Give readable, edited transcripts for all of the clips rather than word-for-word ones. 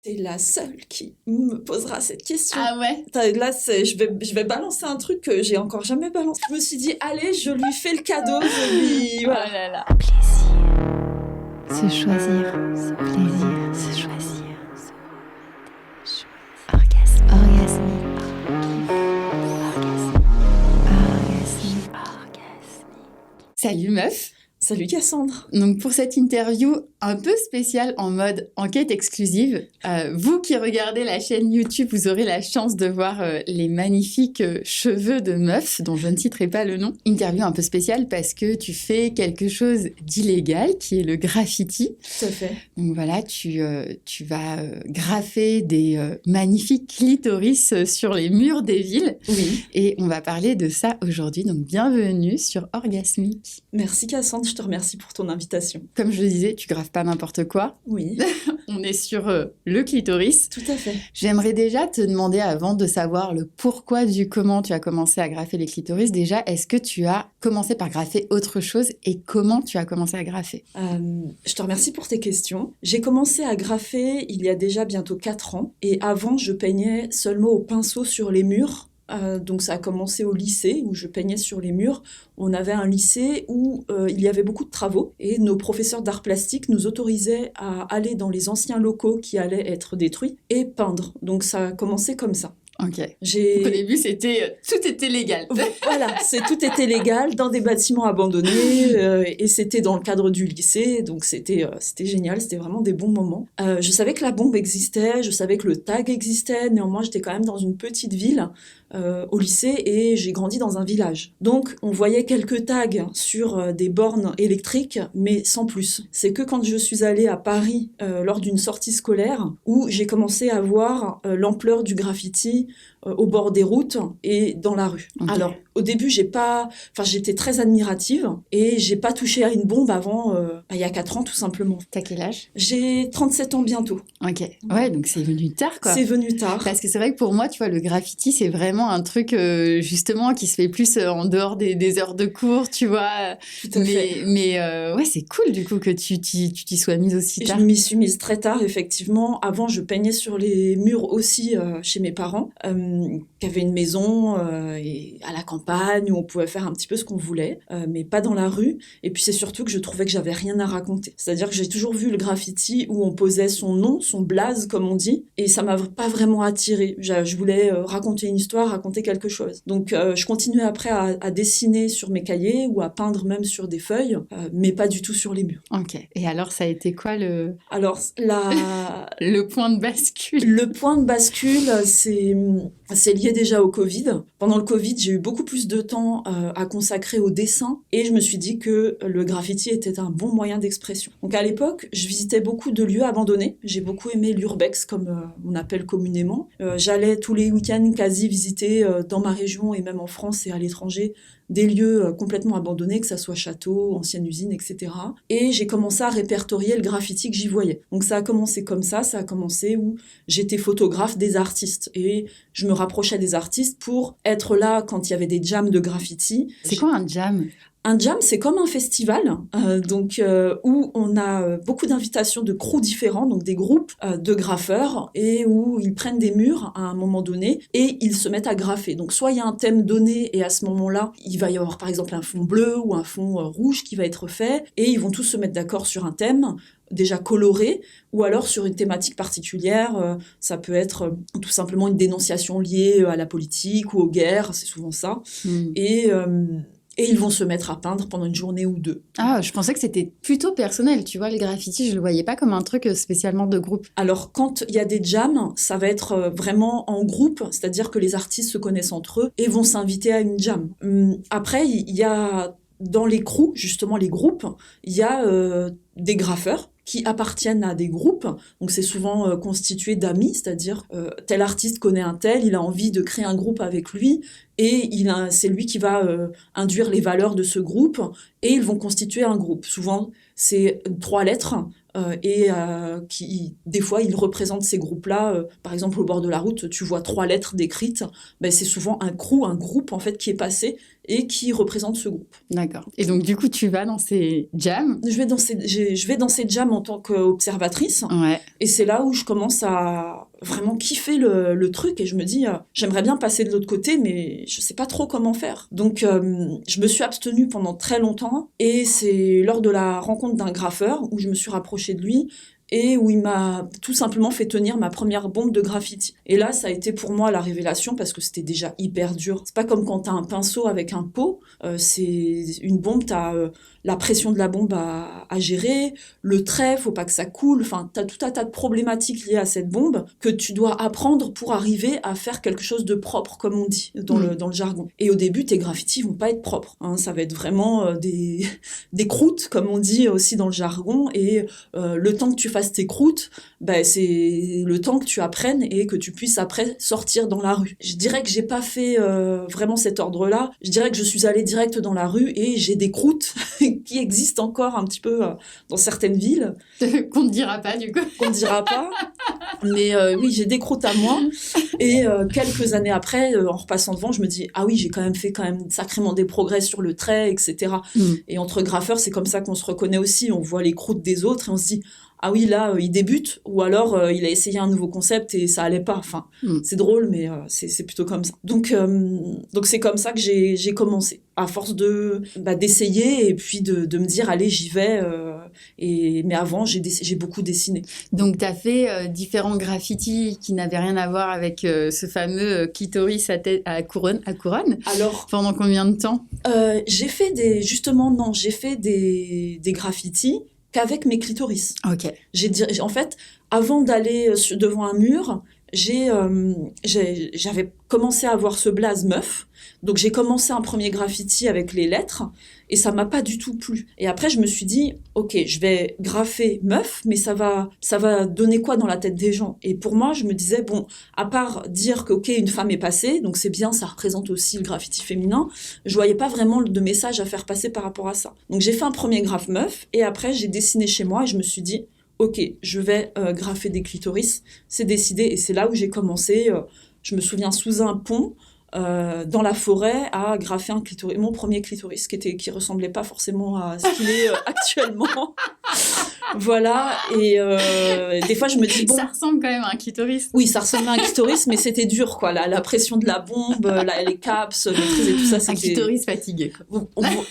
T'es la seule qui me posera cette question. Ah ouais? Là, je vais balancer un truc que j'ai encore jamais balancé. Je me suis dit, allez, je lui fais le cadeau, je lui... Oh Voilà. là là. Se choisir, plaisir, se choisir, orgasme, orgasmique, orgasme. Salut meuf. Salut Cassandre. Donc pour cette interview un peu spéciale en mode enquête exclusive, vous qui regardez la chaîne YouTube, vous aurez la chance de voir les magnifiques cheveux de meuf, dont je ne citerai pas le nom. Interview un peu spéciale parce que tu fais quelque chose d'illégal, qui est le graffiti. Tout à fait. Donc voilà, tu vas graffer des magnifiques clitoris sur les murs des villes. Oui. Et on va parler de ça aujourd'hui. Donc bienvenue sur Orgasmique. Merci Cassandre, je te remercie pour ton invitation. Comme je le disais, tu graffes pas n'importe quoi. Oui. On est sur le clitoris. Tout à fait. J'aimerais déjà te demander, avant de savoir le pourquoi du comment tu as commencé à graffer les clitoris, déjà, est-ce que tu as commencé par graffer autre chose et comment tu as commencé à graffer? Je te remercie pour tes questions. J'ai commencé à graffer il y a déjà bientôt 4 ans. Et avant, je peignais seulement au pinceau sur les murs. Donc ça a commencé au lycée où je peignais sur les murs. On avait un lycée où il y avait beaucoup de travaux et nos professeurs d'art plastique nous autorisaient à aller dans les anciens locaux qui allaient être détruits et peindre. Donc ça a commencé comme ça. Ok. Au début, tout était légal. Voilà, tout était légal dans des bâtiments abandonnés et c'était dans le cadre du lycée, donc c'était génial, c'était vraiment des bons moments. Je savais que la bombe existait, je savais que le tag existait, néanmoins j'étais quand même dans une petite ville au lycée et j'ai grandi dans un village. Donc on voyait quelques tags sur des bornes électriques, mais sans plus. C'est que quand je suis allée à Paris lors d'une sortie scolaire où j'ai commencé à voir l'ampleur du graffiti au bord des routes et dans la rue. Okay. Alors, au début, j'étais très admirative et j'ai pas touché à une bombe avant, il y a 4 ans, tout simplement. T'as quel âge? J'ai 37 ans bientôt. Ok. Ouais, donc c'est venu tard, quoi. C'est venu tard. Parce que c'est vrai que pour moi, tu vois, le graffiti, c'est vraiment un truc, justement, qui se fait plus en dehors des heures de cours, tu vois. Tout à fait. Mais ouais, c'est cool, du coup, que tu t'y sois mise aussi tard. Je m'y suis mise très tard, effectivement. Avant, je peignais sur les murs aussi chez mes parents, qui avaient une maison et à la campagne où on pouvait faire un petit peu ce qu'on voulait, mais pas dans la rue. Et puis c'est surtout que je trouvais que j'avais rien à raconter. C'est-à-dire que j'ai toujours vu le graffiti où on posait son nom, son blaze, comme on dit, et ça m'a pas vraiment attirée. Je voulais raconter une histoire, raconter quelque chose. Donc je continuais après à dessiner sur mes cahiers ou à peindre même sur des feuilles, mais pas du tout sur les murs. Ok. Et alors, ça a été quoi le point de bascule? Le point de bascule, c'est lié déjà au Covid. Pendant le Covid, j'ai eu beaucoup plus de temps à consacrer au dessin et je me suis dit que le graffiti était un bon moyen d'expression. Donc à l'époque, je visitais beaucoup de lieux abandonnés. J'ai beaucoup aimé l'urbex, comme on appelle communément. J'allais tous les week-ends quasi visiter dans ma région et même en France et à l'étranger des lieux complètement abandonnés, que ça soit château, ancienne usine, etc. Et j'ai commencé à répertorier le graffiti que j'y voyais. Donc ça a commencé comme ça a commencé où j'étais photographe des artistes et je me rapprochais des artistes pour être là quand il y avait des jams de graffiti. C'est quoi un jam ? Un jam, c'est comme un festival, où on a beaucoup d'invitations de crews différents, donc des groupes de graffeurs, et où ils prennent des murs à un moment donné et ils se mettent à graffer. Donc soit il y a un thème donné et à ce moment-là, il va y avoir par exemple un fond bleu ou un fond rouge qui va être fait et ils vont tous se mettre d'accord sur un thème déjà coloré, ou alors sur une thématique particulière. Ça peut être tout simplement une dénonciation liée à la politique ou aux guerres, c'est souvent ça. Et ils vont se mettre à peindre pendant une journée ou deux. Ah, je pensais que c'était plutôt personnel, tu vois, le graffiti, je le voyais pas comme un truc spécialement de groupe. Alors, quand il y a des jams, ça va être vraiment en groupe, c'est-à-dire que les artistes se connaissent entre eux et vont s'inviter à une jam. Après, il y a, dans les crews, justement les groupes, il y a des graffeurs qui appartiennent à des groupes, donc c'est souvent constitué d'amis, c'est-à-dire tel artiste connaît un tel, il a envie de créer un groupe avec lui, et c'est lui qui va induire les valeurs de ce groupe, et ils vont constituer un groupe. Souvent, c'est 3 lettres, qui, des fois, ils représentent ces groupes-là. Par exemple, au bord de la route, tu vois 3 lettres décrites. Ben, c'est souvent un crew, un groupe, en fait, qui est passé et qui représente ce groupe. D'accord. Et donc, du coup, tu vas dans ces jams? Je vais dans ces jams en tant qu'observatrice. Ouais. Et c'est là où je commence à vraiment kiffer le truc. Et je me dis, j'aimerais bien passer de l'autre côté, mais je sais pas trop comment faire. Donc, je me suis abstenue pendant très longtemps. Et c'est lors de la rencontre d'un graffeur où je me suis rapprochée de lui et où il m'a tout simplement fait tenir ma première bombe de graffiti. Et là, ça a été pour moi la révélation parce que c'était déjà hyper dur. C'est pas comme quand t'as un pinceau avec un pot, c'est une bombe, t'as la pression de la bombe à gérer, le trait, faut pas que ça coule, enfin, t'as tout un tas de problématiques liées à cette bombe que tu dois apprendre pour arriver à faire quelque chose de propre, comme on dit dans le jargon. Et au début, tes graffitis vont pas être propres, hein, ça va être vraiment des croûtes, comme on dit aussi dans le jargon, et le temps que tu fasses tes croûtes, ben, c'est le temps que tu apprennes et que tu puisses après sortir dans la rue. Je dirais que j'ai pas fait vraiment cet ordre-là, je dirais que je suis allée direct dans la rue et j'ai des croûtes qui existent encore un petit peu dans certaines villes. Qu'on ne dira pas, du coup. Qu'on ne dira pas. Mais oui, j'ai des croûtes à moi. Et quelques années après, en repassant devant, je me dis, ah oui, j'ai quand même fait sacrément des progrès sur le trait, etc. Et entre graffeurs, c'est comme ça qu'on se reconnaît aussi. On voit les croûtes des autres et on se dit, ah oui, là, il débute, ou alors il a essayé un nouveau concept et ça allait pas. Enfin, c'est drôle, mais c'est plutôt comme ça. Donc c'est comme ça que j'ai commencé, à force d'essayer et puis de me dire, allez, j'y vais. Mais avant, j'ai beaucoup dessiné. Donc, tu as fait différents graffitis qui n'avaient rien à voir avec ce fameux clitoris à couronne. Alors, pendant combien de temps? J'ai fait des graffitis qu'avec mes clitoris. Ok. En fait, avant d'aller devant un mur, j'avais commencé à avoir ce blaze meuf. Donc j'ai commencé un premier graffiti avec les lettres et ça m'a pas du tout plu. Et après je me suis dit, ok, je vais graffer meuf, mais ça va donner quoi dans la tête des gens? Et pour moi, je me disais, bon, à part dire que ok, une femme est passée, donc c'est bien, ça représente aussi le graffiti féminin, je voyais pas vraiment de message à faire passer par rapport à ça. Donc j'ai fait un premier graphe meuf et après j'ai dessiné chez moi et je me suis dit, ok, je vais graffer des clitoris, c'est décidé. Et c'est là où j'ai commencé, je me souviens, sous un pont, dans la forêt, à graffer mon premier clitoris, qui ressemblait pas forcément à ce qu'il est actuellement. Voilà, et des fois je me dis, bon... Ça ressemble quand même à un clitoris. Oui, ça ressemblait à un clitoris, mais c'était dur, quoi. La pression de la bombe, les caps, les trucs et tout ça, c'était... Un clitoris fatigué, quoi.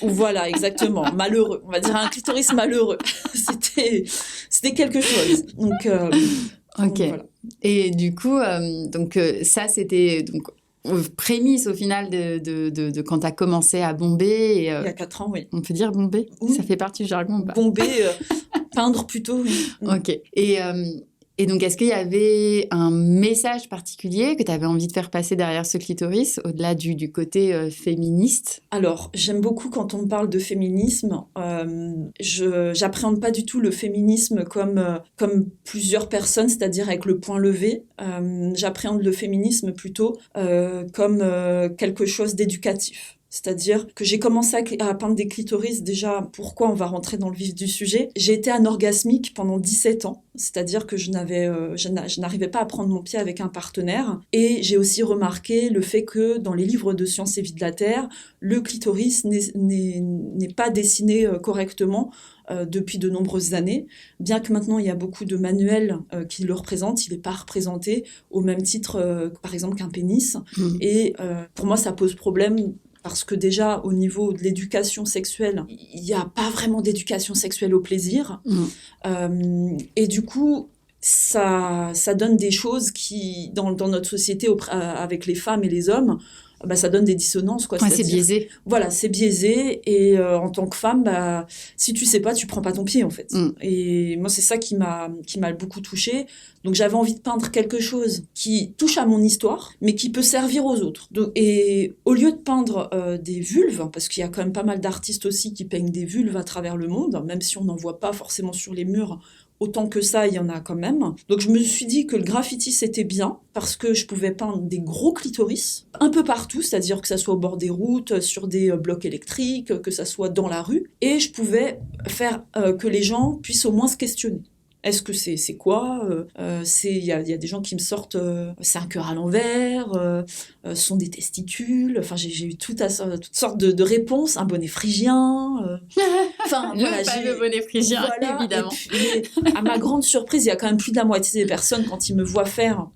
Voilà, exactement. Malheureux. On va dire un clitoris malheureux. C'était quelque chose. Donc, ok. Voilà. Et du coup, ça, c'était... prémisse au final de quand tu as commencé à bomber. Il y a 4 ans, oui. On peut dire bomber? Oui. Ça fait partie du jargon ou pas? Bomber, peindre plutôt, oui. Ok. Et donc, est-ce qu'il y avait un message particulier que tu avais envie de faire passer derrière ce clitoris, au-delà du côté féministe? Alors, j'aime beaucoup quand on me parle de féminisme. J'appréhende pas du tout le féminisme comme plusieurs personnes, c'est-à-dire avec le point levé. J'appréhende le féminisme plutôt comme quelque chose d'éducatif. C'est-à-dire que j'ai commencé à peindre des clitoris, déjà, pourquoi on va rentrer dans le vif du sujet. J'ai été anorgasmique pendant 17 ans, c'est-à-dire que je n'arrivais pas à prendre mon pied avec un partenaire. Et j'ai aussi remarqué le fait que dans les livres de sciences et vie de la Terre, le clitoris n'est pas dessiné correctement depuis de nombreuses années. Bien que maintenant il y a beaucoup de manuels qui le représentent, il n'est pas représenté au même titre, par exemple, qu'un pénis. Et pour moi, ça pose problème. Parce que déjà, au niveau de l'éducation sexuelle, il n'y a pas vraiment d'éducation sexuelle au plaisir. Et du coup, ça donne des choses qui, dans notre société, avec les femmes et les hommes, ça donne des dissonances, quoi. Ouais, c'est biaisé. Voilà, c'est biaisé. Et en tant que femme, si tu sais pas, tu prends pas ton pied, en fait. Et moi, c'est ça qui m'a beaucoup touchée. Donc, j'avais envie de peindre quelque chose qui touche à mon histoire, mais qui peut servir aux autres. Et au lieu de peindre des vulves, parce qu'il y a quand même pas mal d'artistes aussi qui peignent des vulves à travers le monde, même si on n'en voit pas forcément sur les murs, autant que ça, il y en a quand même. Donc je me suis dit que le graffiti, c'était bien, parce que je pouvais peindre des gros clitoris, un peu partout, c'est-à-dire que ça soit au bord des routes, sur des blocs électriques, que ça soit dans la rue, et je pouvais faire que les gens puissent au moins se questionner. Est-ce que c'est quoi il y a des gens qui me sortent c'est un cœur à l'envers, sont des testicules. Enfin, j'ai eu toutes sortes de réponses. Un bonnet phrygien. Enfin, Le fameux bonnet phrygien, évidemment. Et puis, à ma grande surprise, il y a quand même plus de la moitié des personnes, quand ils me voient faire,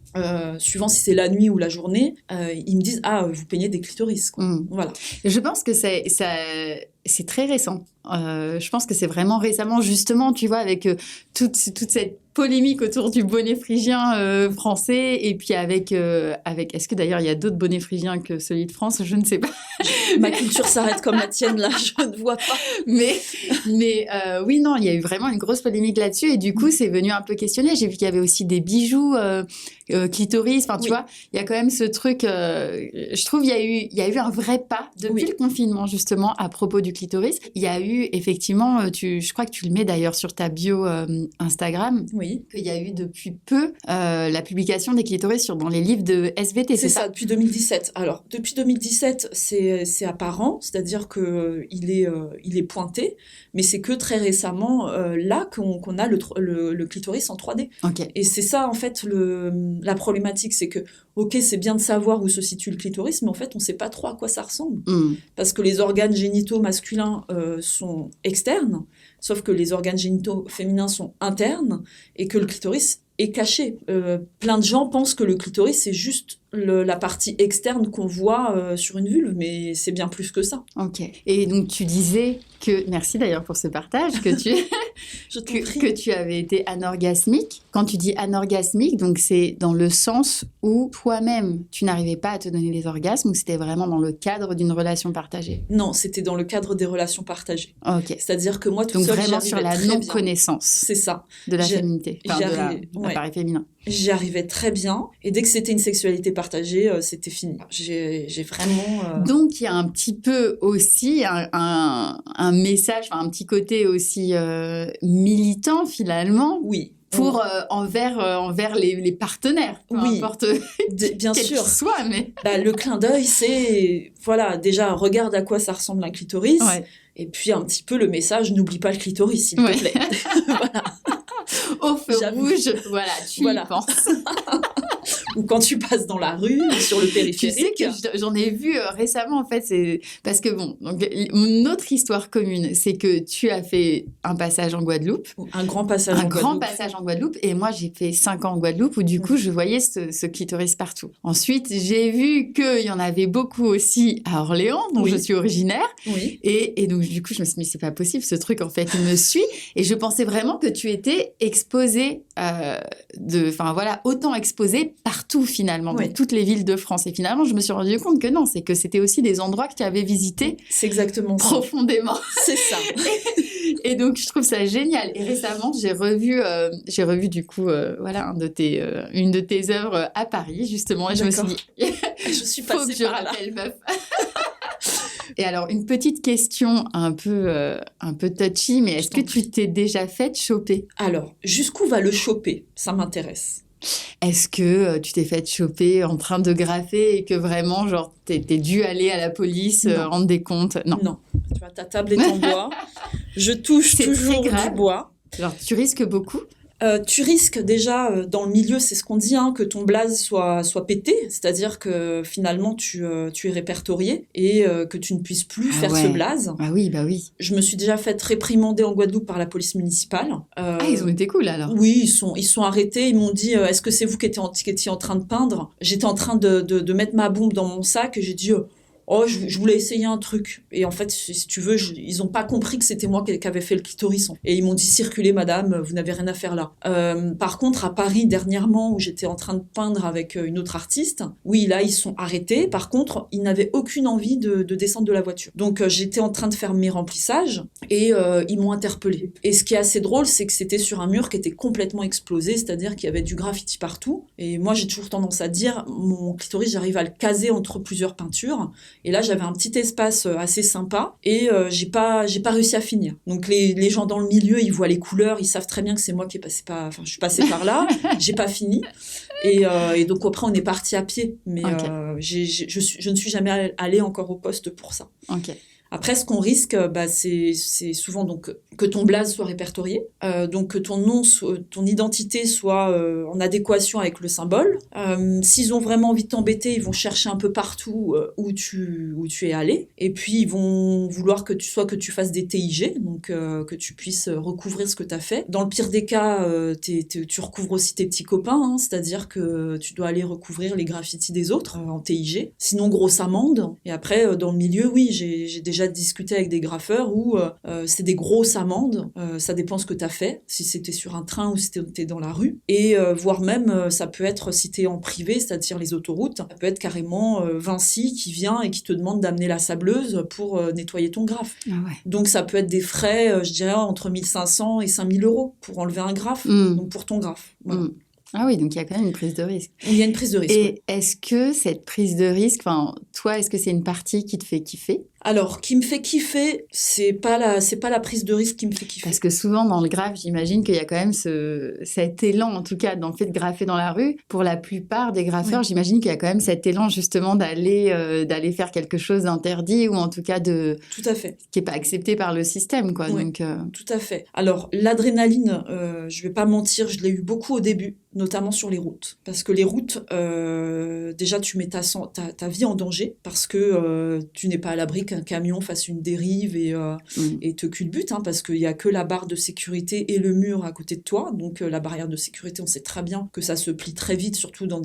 suivant si c'est la nuit ou la journée, ils me disent « Ah, vous peignez des clitoris. » Voilà. Je pense que c'est très récent. Je pense que c'est vraiment récemment, justement, tu vois, avec toute cette polémique autour du bonnet phrygien français, et puis avec est-ce que d'ailleurs il y a d'autres bonnets phrygiens que celui de France? Je ne sais pas. Ma culture s'arrête comme la tienne, là, je ne vois pas. Mais oui, non, il y a eu vraiment une grosse polémique là-dessus, et du coup, c'est venu un peu questionner. J'ai vu qu'il y avait aussi des bijoux clitoris, enfin, tu vois, il y a quand même ce truc, je trouve, il y a eu un vrai pas depuis le confinement, justement, à propos du clitoris. Il y a eu, effectivement, je crois que tu le mets d'ailleurs sur ta bio Instagram, qu'il y a eu depuis peu la publication des clitoris dans les livres de SVT, c'est ça, depuis 2017. Alors, depuis 2017, c'est apparent, c'est-à-dire qu'il est pointé, mais c'est que très récemment, là, qu'on a le clitoris en 3D. Okay. Et c'est ça, en fait, la problématique, c'est que, ok, c'est bien de savoir où se situe le clitoris, mais en fait, on ne sait pas trop à quoi ça ressemble. Parce que les organes génitaux masculins sont externes, sauf que les organes génitaux féminins sont internes, et que le clitoris est caché. Plein de gens pensent que le clitoris, c'est juste la partie externe qu'on voit sur une vulve, mais c'est bien plus que ça. Ok. Et donc, tu disais que, merci d'ailleurs pour ce partage, que tu avais été anorgasmique. Quand tu dis anorgasmique, donc c'est dans le sens où toi-même, tu n'arrivais pas à te donner des orgasmes, ou c'était vraiment dans le cadre d'une relation partagée? Non, c'était dans le cadre des relations partagées. Ok. C'est-à-dire que moi, toute donc seule, vraiment sur la non-connaissance. C'est ça. De la féminité, enfin de l'appareil féminin. J'y arrivais très bien, et dès que c'était une sexualité partagée, c'était fini. J'ai vraiment... Donc, il y a un petit peu aussi un message, un petit côté aussi militant, finalement. Oui. Pour envers les partenaires, peu importe bien quel sûr. qu'il soit, mais le clin d'œil, c'est voilà, déjà regarde à quoi ça ressemble un clitoris, et puis un petit peu le message, n'oublie pas le clitoris, s'il te plaît. Voilà. Au feu rouge, voilà, tu y penses. Ou quand tu passes dans la rue, sur le périphérique. Tu sais que j'en ai vu récemment, en fait, c'est parce que bon, donc notre histoire commune, c'est que tu as fait un passage en Guadeloupe. Un grand passage en Guadeloupe. Un grand passage en Guadeloupe, et moi j'ai fait 5 ans en Guadeloupe, où du coup je voyais ce clitoris partout. Ensuite, j'ai vu qu'il y en avait beaucoup aussi à Orléans, dont je suis originaire. Oui. Et donc du coup, je me suis dit, mais c'est pas possible, ce truc en fait, il me suit. Et je pensais vraiment que tu étais exposée, autant exposée partout finalement, dans toutes les villes de France. Et finalement, je me suis rendu compte que non, c'est que c'était aussi des endroits que tu avais visités. C'est exactement profondément. C'est ça. Et donc, je trouve ça génial. Et récemment, j'ai revu du coup, une de tes œuvres à Paris, justement. Et je me suis dit, je suis passée faut que je rappelle meuf. Et alors, une petite question un peu touchy, mais est-ce que tu t'es déjà fait choper? Alors, jusqu'où va le choper? Ça m'intéresse. Est-ce que tu t'es fait choper en train de graffer et que vraiment, genre, t'es dû aller à la police rendre des comptes? Non. Tu vois, ta table est en bois. Je touche toujours du bois. Alors, tu risques beaucoup? Tu risques déjà, dans le milieu, c'est ce qu'on dit, que ton blaze soit pété, c'est-à-dire que finalement tu es répertorié et que tu ne puisses plus faire ce blaze. Ah oui, bah oui. Je me suis déjà fait réprimander en Guadeloupe par la police municipale. Ils ont été cool alors. Oui, ils sont arrêtés, ils m'ont dit est-ce que c'est vous qui étiez en train de peindre? J'étais en train de mettre ma bombe dans mon sac et j'ai dit je voulais essayer un truc. Et en fait, si tu veux, ils n'ont pas compris que c'était moi qui avais fait le clitoris. Et ils m'ont dit, circulez madame, vous n'avez rien à faire là. Par contre, à Paris, dernièrement, où j'étais en train de peindre avec une autre artiste, oui, là, ils sont arrêtés. Par contre, ils n'avaient aucune envie de descendre de la voiture. Donc, j'étais en train de faire mes remplissages et ils m'ont interpellée. Et ce qui est assez drôle, c'est que c'était sur un mur qui était complètement explosé, c'est-à-dire qu'il y avait du graffiti partout. Et moi, j'ai toujours tendance à dire, mon clitoris, j'arrive à le caser entre plusieurs peintures. Et là, j'avais un petit espace assez sympa et j'ai pas réussi à finir. Donc les gens dans le milieu, ils voient les couleurs, ils savent très bien que c'est moi qui je suis passée par là, j'ai pas fini. Et donc après, on est parti à pied. Mais je ne suis jamais allée encore au poste pour ça. Ok. Après, ce qu'on risque, c'est souvent donc que ton blaze soit répertorié, donc que ton nom, ton identité soit en adéquation avec le symbole. S'ils ont vraiment envie de t'embêter, ils vont chercher un peu partout où tu es allé. Et puis, ils vont vouloir que tu fasses des TIG, donc que tu puisses recouvrir ce que tu as fait. Dans le pire des cas, tu recouvres aussi tes petits copains, hein, c'est-à-dire que tu dois aller recouvrir les graffitis des autres en TIG. Sinon, grosse amende. Et après, dans le milieu, oui, j'ai déjà discuté avec des graffeurs où c'est des grosses amendes. Ça dépend ce que tu as fait, si c'était sur un train ou si t'es dans la rue. Et voire même, ça peut être, si t'es en privé, c'est-à-dire les autoroutes, ça peut être carrément Vinci qui vient et qui te demande d'amener la sableuse pour nettoyer ton graphe. Ah ouais. Donc ça peut être des frais, je dirais, entre 1500 et 5000 euros pour enlever un graphe, donc pour ton graphe. Voilà. Ah oui, donc il y a quand même une prise de risque. Il y a une prise de risque. Et est-ce que cette prise de risque, toi, est-ce que c'est une partie qui te fait kiffer ? Alors, qui me fait kiffer, c'est pas la prise de risque qui me fait kiffer. Parce que souvent, dans le graphe, j'imagine qu'il y a quand même cet élan, en tout cas, dans le fait de graffer dans la rue. Pour la plupart des graffeurs, oui. J'imagine qu'il y a quand même cet élan, justement, d'aller faire quelque chose d'interdit ou en tout cas Tout à fait. Qui n'est pas accepté par le système, quoi. Oui, donc, tout à fait. Alors, l'adrénaline, je vais pas mentir, je l'ai eu beaucoup au début, notamment sur les routes. Parce que les routes, déjà, tu mets ta vie en danger parce que tu n'es pas à l'abri qu'un camion fasse une dérive et te culbute, hein, parce qu'il n'y a que la barre de sécurité et le mur à côté de toi. Donc, la barrière de sécurité, on sait très bien que ça se plie très vite, surtout sur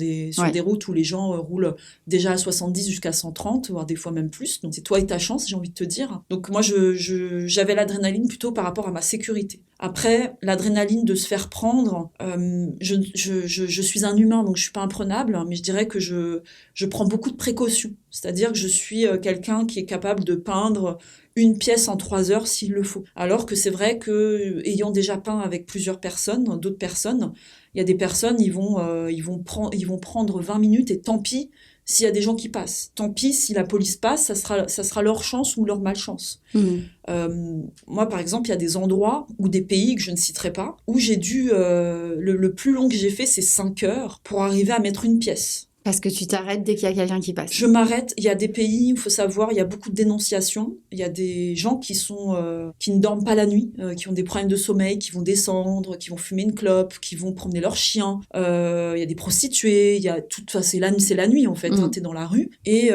des routes où les gens roulent déjà à 70 jusqu'à 130, voire des fois même plus. Donc, c'est toi et ta chance, j'ai envie de te dire. Donc, moi, j'avais l'adrénaline plutôt par rapport à ma sécurité. Après, l'adrénaline de se faire prendre, je suis un humain, donc je suis pas imprenable, mais je dirais que je prends beaucoup de précautions. C'est-à-dire que je suis quelqu'un qui est capable de peindre une pièce en 3 heures s'il le faut. Alors que c'est vrai que, ayant déjà peint avec plusieurs personnes, d'autres personnes, il y a des personnes, ils vont prendre 20 minutes et tant pis s'il y a des gens qui passent. Tant pis si la police passe, ça sera leur chance ou leur malchance. Moi, par exemple, il y a des endroits ou des pays que je ne citerai pas, où j'ai dû... le plus long que j'ai fait, c'est 5 heures pour arriver à mettre une pièce. Parce que tu t'arrêtes dès qu'il y a quelqu'un qui passe. Je m'arrête. Il y a des pays où il faut savoir, il y a beaucoup de dénonciations. Il y a des gens qui ne dorment pas la nuit, qui ont des problèmes de sommeil, qui vont descendre, qui vont fumer une clope, qui vont promener leurs chiens. Il y a des prostituées. Il y a c'est la nuit en fait. Hein, t'es dans la rue et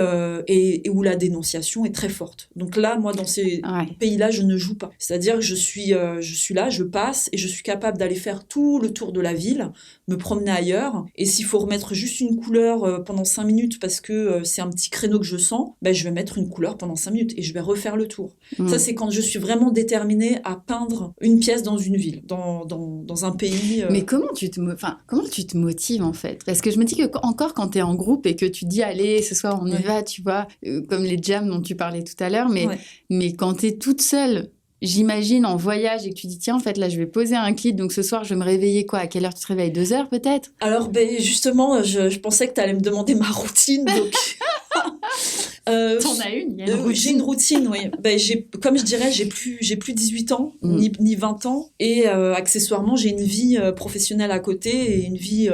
où la dénonciation est très forte. Donc là, moi, dans ces pays-là, je ne joue pas. C'est-à-dire que je suis là, je passe et je suis capable d'aller faire tout le tour de la ville, me promener ailleurs. Et s'il faut remettre juste une couleur pendant 5 minutes parce que c'est un petit créneau que je sens, je vais mettre une couleur pendant 5 minutes et je vais refaire le tour. Ça, c'est quand je suis vraiment déterminée à peindre une pièce dans une ville, dans un pays. Mais comment tu te motives en fait ? Parce que je me dis que encore quand tu es en groupe et que tu te dis allez, ce soir on y va, tu vois, comme les jams dont tu parlais tout à l'heure, mais quand tu es toute seule, j'imagine en voyage et que tu dis tiens en fait là je vais poser un kit donc ce soir je vais me réveiller quoi, à quelle heure tu te réveilles, 2 heures peut-être? Alors justement je pensais que tu allais me demander ma routine donc t'en as une, il y a une routine. J'ai une routine, oui. Comme je dirais, j'ai plus 18 ans, ni 20 ans. Et accessoirement, j'ai une vie professionnelle à côté et une vie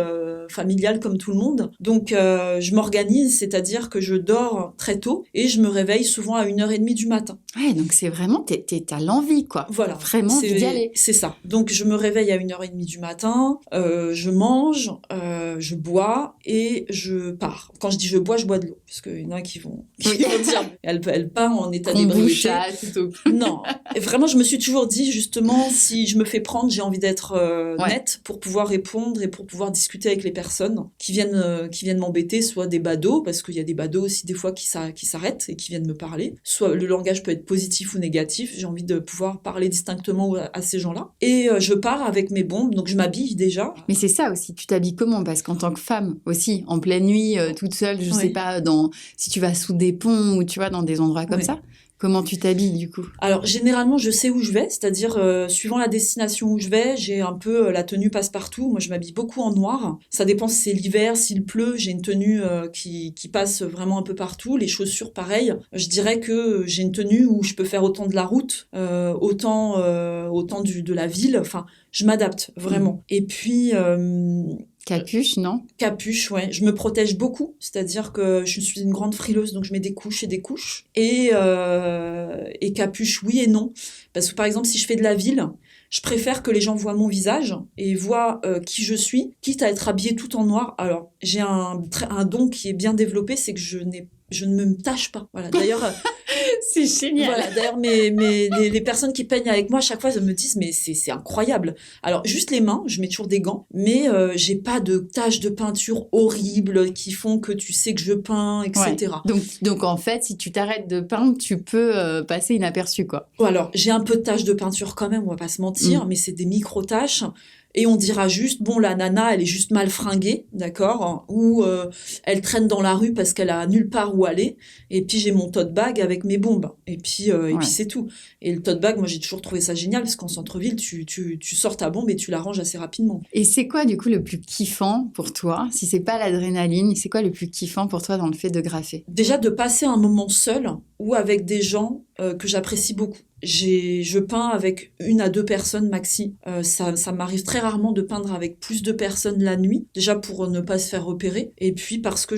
familiale comme tout le monde. Donc, je m'organise, c'est-à-dire que je dors très tôt et je me réveille souvent à 1h30 du matin. Ouais, donc c'est vraiment, t'as l'envie, quoi. Voilà. Vraiment envie d'y aller. C'est ça. Donc, je me réveille à 1h30 du matin, je mange, je bois et je pars. Quand je dis je bois de l'eau. Parce qu'il y en a qui vont dire elle peint en état d'ébriété. Non. Et vraiment, je me suis toujours dit, justement, si je me fais prendre, j'ai envie d'être nette pour pouvoir répondre et pour pouvoir discuter avec les personnes qui viennent m'embêter, soit des badauds, parce qu'il y a des badauds aussi des fois qui s'arrêtent et qui viennent me parler. Soit le langage peut être positif ou négatif. J'ai envie de pouvoir parler distinctement à ces gens-là. Et je pars avec mes bombes, donc je m'habille déjà. Mais c'est ça aussi, tu t'habilles comment ? Parce qu'en tant que femme aussi, en pleine nuit, toute seule, je sais pas, si tu vas sous des ponts ou tu vas dans des endroits comme ça, comment tu t'habilles du coup ? Alors généralement je sais où je vais, c'est-à-dire suivant la destination où je vais, j'ai un peu la tenue passe-partout. Moi je m'habille beaucoup en noir. Ça dépend si c'est l'hiver, s'il pleut, j'ai une tenue qui passe vraiment un peu partout. Les chaussures pareil. Je dirais que j'ai une tenue où je peux faire autant de la route, autant de la ville. Enfin je m'adapte vraiment. Et puis Capuche, non? Capuche, ouais. Je me protège beaucoup, c'est-à-dire que je suis une grande frileuse, donc je mets des couches et des couches. Et capuche, oui et non. Parce que par exemple, si je fais de la ville, je préfère que les gens voient mon visage et voient qui je suis, quitte à être habillée tout en noir. Alors, j'ai un don qui est bien développé, c'est que je ne me tache pas. Voilà. D'ailleurs, C'est génial. voilà. D'ailleurs, les personnes qui peignent avec moi, à chaque fois, elles me disent, mais c'est incroyable. Alors, juste les mains, je mets toujours des gants, mais j'ai pas de taches de peinture horribles qui font que tu sais que je peins, etc. Ouais. Donc, en fait, si tu t'arrêtes de peindre, tu peux passer inaperçu, quoi. Ou alors, j'ai un peu de taches de peinture quand même, on va pas se mentir, mais c'est des micro-taches. Et on dira juste, bon, la nana, elle est juste mal fringuée, d'accord? Ou elle traîne dans la rue parce qu'elle a nulle part où aller. Et puis, j'ai mon tote bag avec mes bombes. Et puis c'est tout. Et le tote bag, moi, j'ai toujours trouvé ça génial parce qu'en centre-ville, tu sors ta bombe et tu la ranges assez rapidement. Et c'est quoi, du coup, le plus kiffant pour toi? Si c'est pas l'adrénaline, c'est quoi le plus kiffant pour toi dans le fait de graffer? Déjà, de passer un moment seul ou avec des gens que j'apprécie beaucoup. Je peins avec 1 à 2 personnes maxi. Ça m'arrive très rarement de peindre avec plus de personnes la nuit, déjà pour ne pas se faire repérer, et puis parce que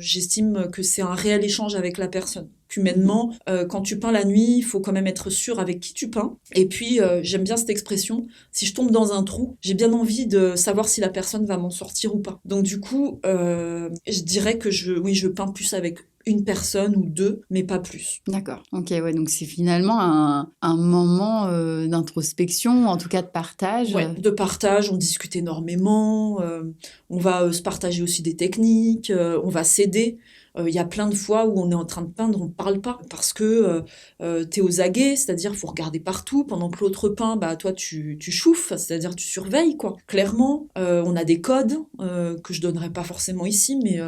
j'estime que c'est un réel échange avec la personne. Humainement, quand tu peins la nuit, il faut quand même être sûr avec qui tu peins. Et puis, j'aime bien cette expression, si je tombe dans un trou, j'ai bien envie de savoir si la personne va m'en sortir ou pas. Donc du coup, je dirais que je peins plus avec 1 personne ou 2, mais pas plus. D'accord. Ok, ouais, donc c'est finalement un moment d'introspection, en tout cas de partage. Ouais, de partage, on discute énormément, on va se partager aussi des techniques, on va s'aider. Il y a plein de fois où on est en train de peindre, on ne parle pas parce que t'es aux aguets, c'est-à-dire faut regarder partout pendant que l'autre peint, bah toi tu chouffes, c'est-à-dire tu surveilles quoi. Clairement, on a des codes que je donnerai pas forcément ici, mais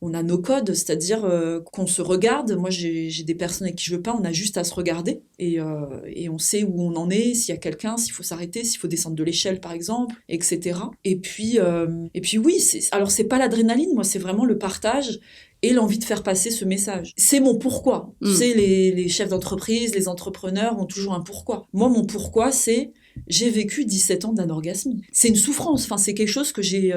on a nos codes, c'est-à-dire qu'on se regarde. Moi j'ai des personnes avec qui je peins, on a juste à se regarder et on sait où on en est, s'il y a quelqu'un, s'il faut s'arrêter, s'il faut descendre de l'échelle par exemple, etc. Et puis oui, alors c'est pas l'adrénaline, moi c'est vraiment le partage et l'envie de faire passer ce message. C'est mon pourquoi. Tu sais, les chefs d'entreprise, les entrepreneurs ont toujours un pourquoi. Moi, mon pourquoi, c'est j'ai vécu 17 ans d'anorgasmie. C'est une souffrance, enfin, c'est quelque chose que j'ai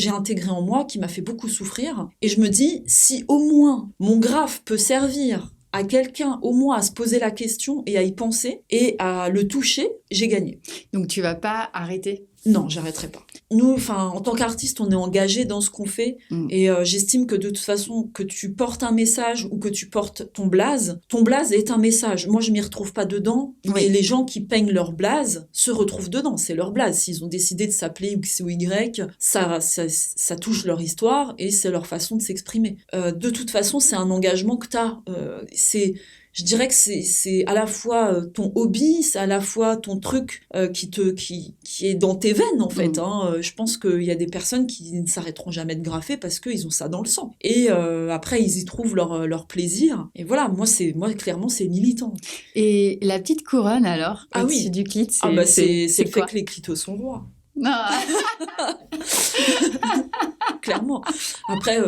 intégré en moi, qui m'a fait beaucoup souffrir. Et je me dis, si au moins mon graphe peut servir à quelqu'un, au moins à se poser la question et à y penser et à le toucher, j'ai gagné. Donc tu vas pas arrêter? Non, j'arrêterai pas. Nous, en tant qu'artiste, on est engagé dans ce qu'on fait et j'estime que de toute façon, que tu portes un message ou que tu portes ton blaze est un message. Moi, je m'y retrouve pas dedans, mais les gens qui peignent leur blaze se retrouvent dedans. C'est leur blaze. S'ils ont décidé de s'appeler X ou Y, ça touche leur histoire et c'est leur façon de s'exprimer. De toute façon, c'est un engagement que t'as. Je dirais que c'est à la fois ton hobby, c'est à la fois ton truc qui est dans tes veines en fait. Je pense qu'il y a des personnes qui ne s'arrêteront jamais de graffer parce qu'ils ont ça dans le sang. Et après ils y trouvent leur plaisir. Et voilà, moi clairement c'est militant. Et la petite couronne alors au-dessus du clit, c'est le fait que les clitos sont rois. Clairement. Après,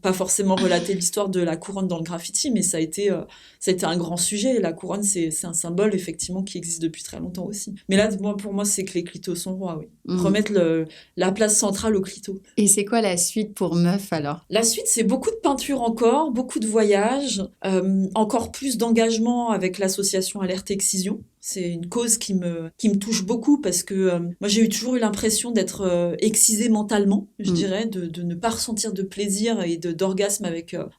pas forcément relater l'histoire de la couronne dans le graffiti, mais ça a été un grand sujet. La couronne, c'est un symbole, effectivement, qui existe depuis très longtemps aussi. Mais là, pour moi, c'est que les clitos sont rois, oui. Remettre la place centrale aux clitos. Et c'est quoi la suite pour Meuf, alors? La suite, c'est beaucoup de peinture encore, beaucoup de voyages, encore plus d'engagement avec l'association Alerte Excision. C'est une cause qui me touche beaucoup parce que moi, j'ai toujours eu l'impression d'être excisée mentalement, je dirais, de ne pas ressentir de plaisir et d'orgasme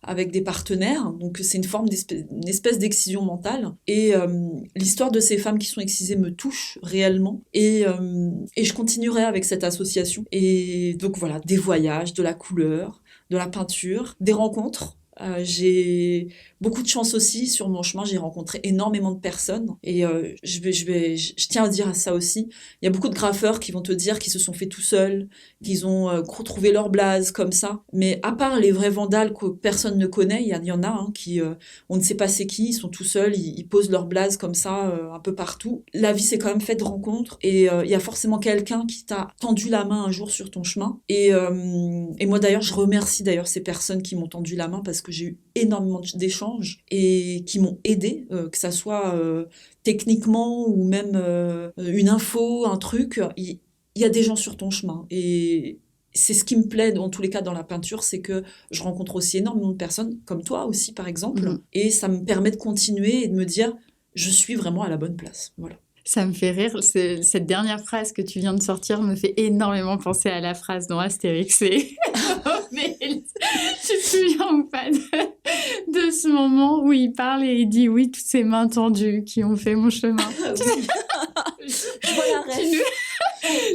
avec des partenaires. Donc, c'est une espèce d'excision mentale. Et l'histoire de ces femmes qui sont excisées me touche réellement. Et je continuerai avec cette association. Et donc, voilà, des voyages, de la couleur, de la peinture, des rencontres. J'ai beaucoup de chance aussi sur mon chemin, j'ai rencontré énormément de personnes et je tiens à dire ça aussi. Il y a beaucoup de graffeurs qui vont te dire qu'ils se sont fait tout seuls, qu'ils ont retrouvé leur blaze comme ça. Mais à part les vrais vandales que personne ne connaît, il y en a qui on ne sait pas c'est qui, ils sont tout seuls, ils posent leur blaze comme ça un peu partout. La vie c'est quand même faite de rencontres et il y a forcément quelqu'un qui t'a tendu la main un jour sur ton chemin. Et moi d'ailleurs, je remercie ces personnes qui m'ont tendu la main parce que j'ai eu énormément d'échanges et qui m'ont aidé, que ça soit techniquement ou même une info, un truc. Il y a des gens sur ton chemin et c'est ce qui me plaît, dans tous les cas, dans la peinture, c'est que je rencontre aussi énormément de personnes, comme toi aussi, par exemple, et ça me permet de continuer et de me dire, je suis vraiment à la bonne place. Voilà. Ça me fait rire. Cette dernière phrase que tu viens de sortir me fait énormément penser à la phrase dans Astérix. Mais tu te souviens ou pas de ce moment où il parle et il dit oui, toutes ces mains tendues qui ont fait mon chemin. Je vois la rêve.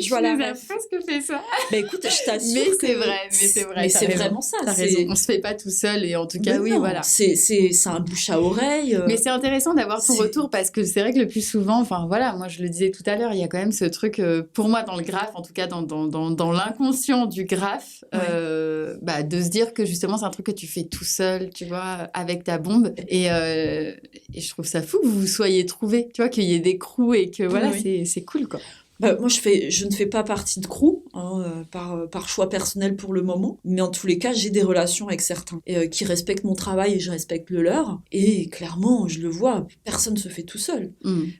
Je vois la rêve. presque fait ça. Bah écoute, je t'assure Mais que... c'est vrai. Mais c'est vraiment ça. T'as raison. On se fait pas tout seul et en tout cas, oui, non, voilà. C'est un bouche à oreille. Mais c'est intéressant d'avoir ton retour parce que c'est vrai que le plus souvent, enfin voilà, moi je le disais tout à l'heure, il y a quand même ce truc, pour moi dans le graphe, en tout cas dans l'inconscient du graphe, de se dire que justement c'est un truc que tu fais tout seul, tu vois, avec ta bombe. Et je trouve ça fou que vous vous soyez trouvés, tu vois, qu'il y ait des crews et que voilà, c'est cool quoi. Moi, je ne fais pas partie de crew par choix personnel pour le moment, mais en tous les cas, j'ai des relations avec certains qui respectent mon travail et je respecte le leur. Et clairement, je le vois, personne ne se fait tout seul.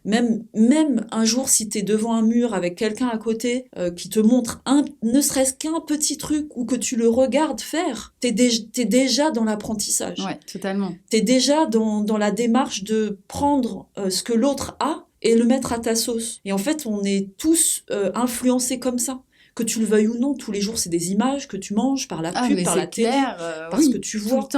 Même un jour, si tu es devant un mur avec quelqu'un à côté qui te montre ne serait-ce qu'un petit truc ou que tu le regardes faire, t'es déjà dans l'apprentissage. Ouais, totalement. T'es déjà dans la démarche de prendre ce que l'autre a et le mettre à ta sauce. Et en fait, on est tous influencés comme ça. Que tu le veuilles ou non, tous les jours, c'est des images que tu manges par la pub, par la télé, parce que tu vois.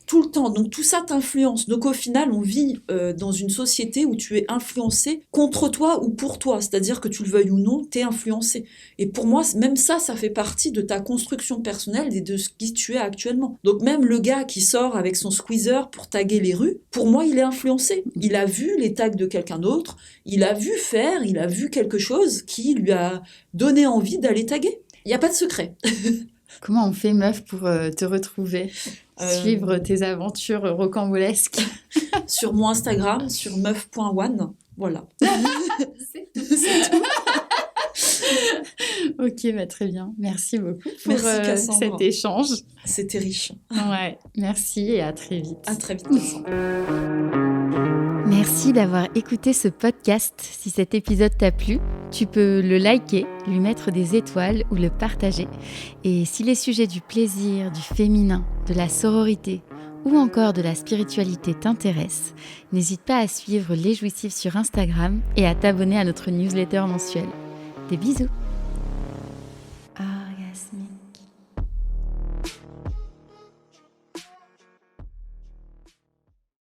Tout le temps. Donc tout ça t'influence. Donc au final, on vit dans une société où tu es influencé contre toi ou pour toi. C'est-à-dire que tu le veuilles ou non, t'es influencé. Et pour moi, même ça fait partie de ta construction personnelle et de ce qui tu es actuellement. Donc même le gars qui sort avec son squeezer pour taguer les rues, pour moi, il est influencé. Il a vu les tags de quelqu'un d'autre, il a vu quelque chose qui lui a donné envie d'aller taguer. Il n'y a pas de secret. Comment on fait, meuf, pour te retrouver, suivre tes aventures rocambolesques? Sur mon Instagram, sur meuf.one. Voilà. C'est tout. Ok, très bien. Merci beaucoup pour cet échange. C'était riche. Ouais, merci et à très vite. À très vite. Merci d'avoir écouté ce podcast. Si cet épisode t'a plu, tu peux le liker, lui mettre des étoiles ou le partager. Et si les sujets du plaisir, du féminin, de la sororité ou encore de la spiritualité t'intéressent, n'hésite pas à suivre Les Jouissifs sur Instagram et à t'abonner à notre newsletter mensuelle. Des bisous!